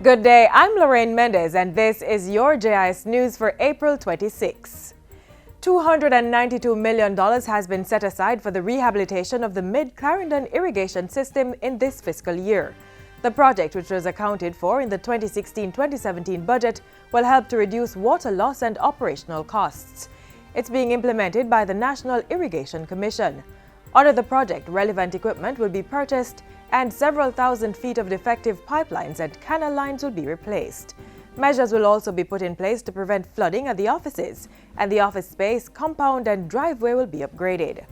Good day, I'm Lorraine Mendez and this is your JIS News for April 26. $292 million has been set aside for the rehabilitation of the Mid-Clarendon irrigation system in this fiscal year. The project, which was accounted for in the 2016-2017 budget, will help to reduce water loss and operational costs. It's being implemented by the National Irrigation Commission. Under the project, relevant equipment will be purchased and several thousand feet of defective pipelines and canal lines will be replaced. Measures will also be put in place to prevent flooding at the offices, and the office space, compound and driveway will be upgraded.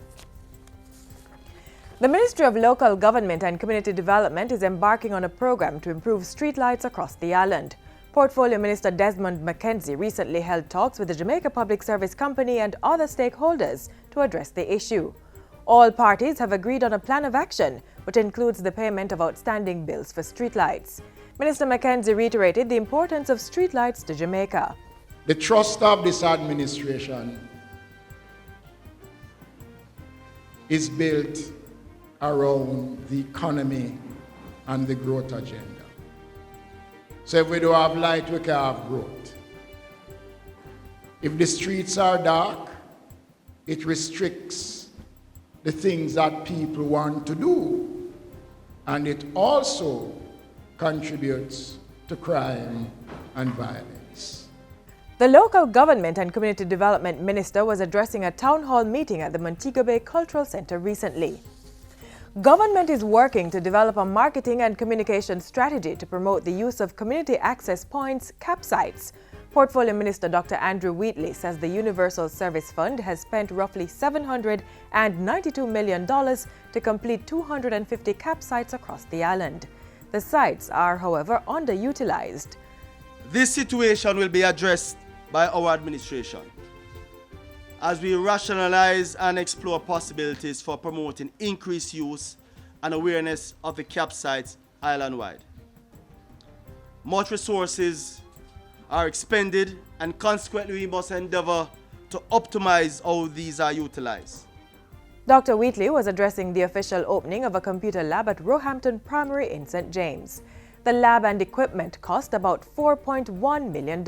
The Ministry of Local Government and Community Development is embarking on a program to improve streetlights across the island. Portfolio Minister Desmond McKenzie recently held talks with the Jamaica Public Service Company and other stakeholders to address the issue. All parties have agreed on a plan of action, which includes the payment of outstanding bills for streetlights. Minister McKenzie reiterated the importance of streetlights to Jamaica. The trust of this administration is built around the economy and the growth agenda. So if we don't have light, we can have growth. If the streets are dark, it restricts the things that people want to do, and it also contributes to crime and violence. The Local Government and Community Development Minister was addressing a town hall meeting at the Montego Bay Cultural Center recently. Government is working to develop a marketing and communication strategy to promote the use of community access points, CAP sites. Portfolio Minister Dr. Andrew Wheatley says the Universal Service Fund has spent roughly $792 million to complete 250 CAP sites across the island. The sites are, however, underutilized. This situation will be addressed by our administration as we rationalize and explore possibilities for promoting increased use and awareness of the CAP sites island-wide. Much resources are expended, and consequently we must endeavor to optimize how these are utilized. Dr. Wheatley was addressing the official opening of a computer lab at Roehampton Primary in St. James. The lab and equipment cost about $4.1 million.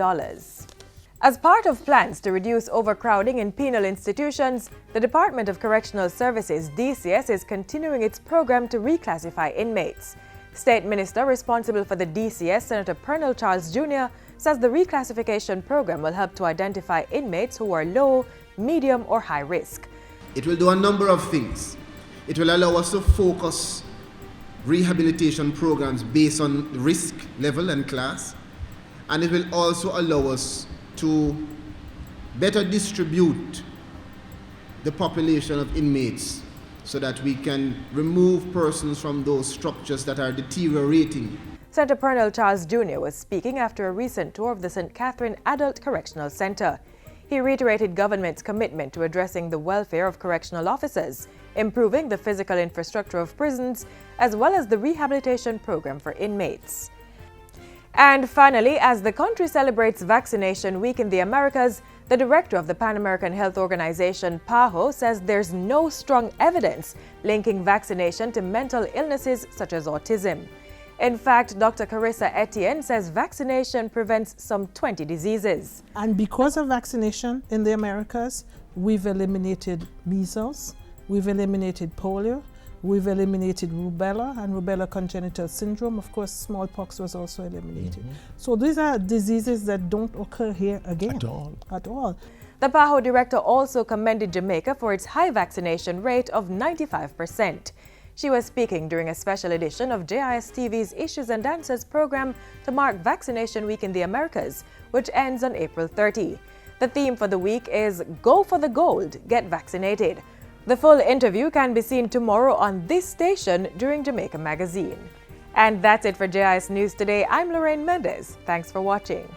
As part of plans to reduce overcrowding in penal institutions, the Department of Correctional Services DCS is continuing its program to reclassify inmates. State Minister responsible for the DCS, Senator Pernell Charles Jr., says the reclassification program will help to identify inmates who are low, medium, or high risk. It will do a number of things. It will allow us to focus rehabilitation programs based on risk level and class, and it will also allow us to better distribute the population of inmates so that we can remove persons from those structures that are deteriorating. Senator Pernell Charles Jr. was speaking after a recent tour of the St. Catherine Adult Correctional Center. He reiterated government's commitment to addressing the welfare of correctional officers, improving the physical infrastructure of prisons, as well as the rehabilitation program for inmates. And finally, as the country celebrates Vaccination Week in the Americas, the director of the Pan American Health Organization, PAHO, says there's no strong evidence linking vaccination to mental illnesses such as autism. In fact, Dr. Carissa Etienne says vaccination prevents some 20 diseases. And because of vaccination in the Americas, we've eliminated measles, we've eliminated polio, we've eliminated rubella and rubella congenital syndrome. Of course, smallpox was also eliminated. So these are diseases that don't occur here again. At all. The PAHO director also commended Jamaica for its high vaccination rate of 95%. She was speaking during a special edition of JIS TV's Issues and Answers program to mark Vaccination Week in the Americas, which ends on April 30. The theme for the week is Go for the Gold, Get Vaccinated. The full interview can be seen tomorrow on this station during Jamaica Magazine. And that's it for JIS News today. I'm Lorraine Mendez. Thanks for watching.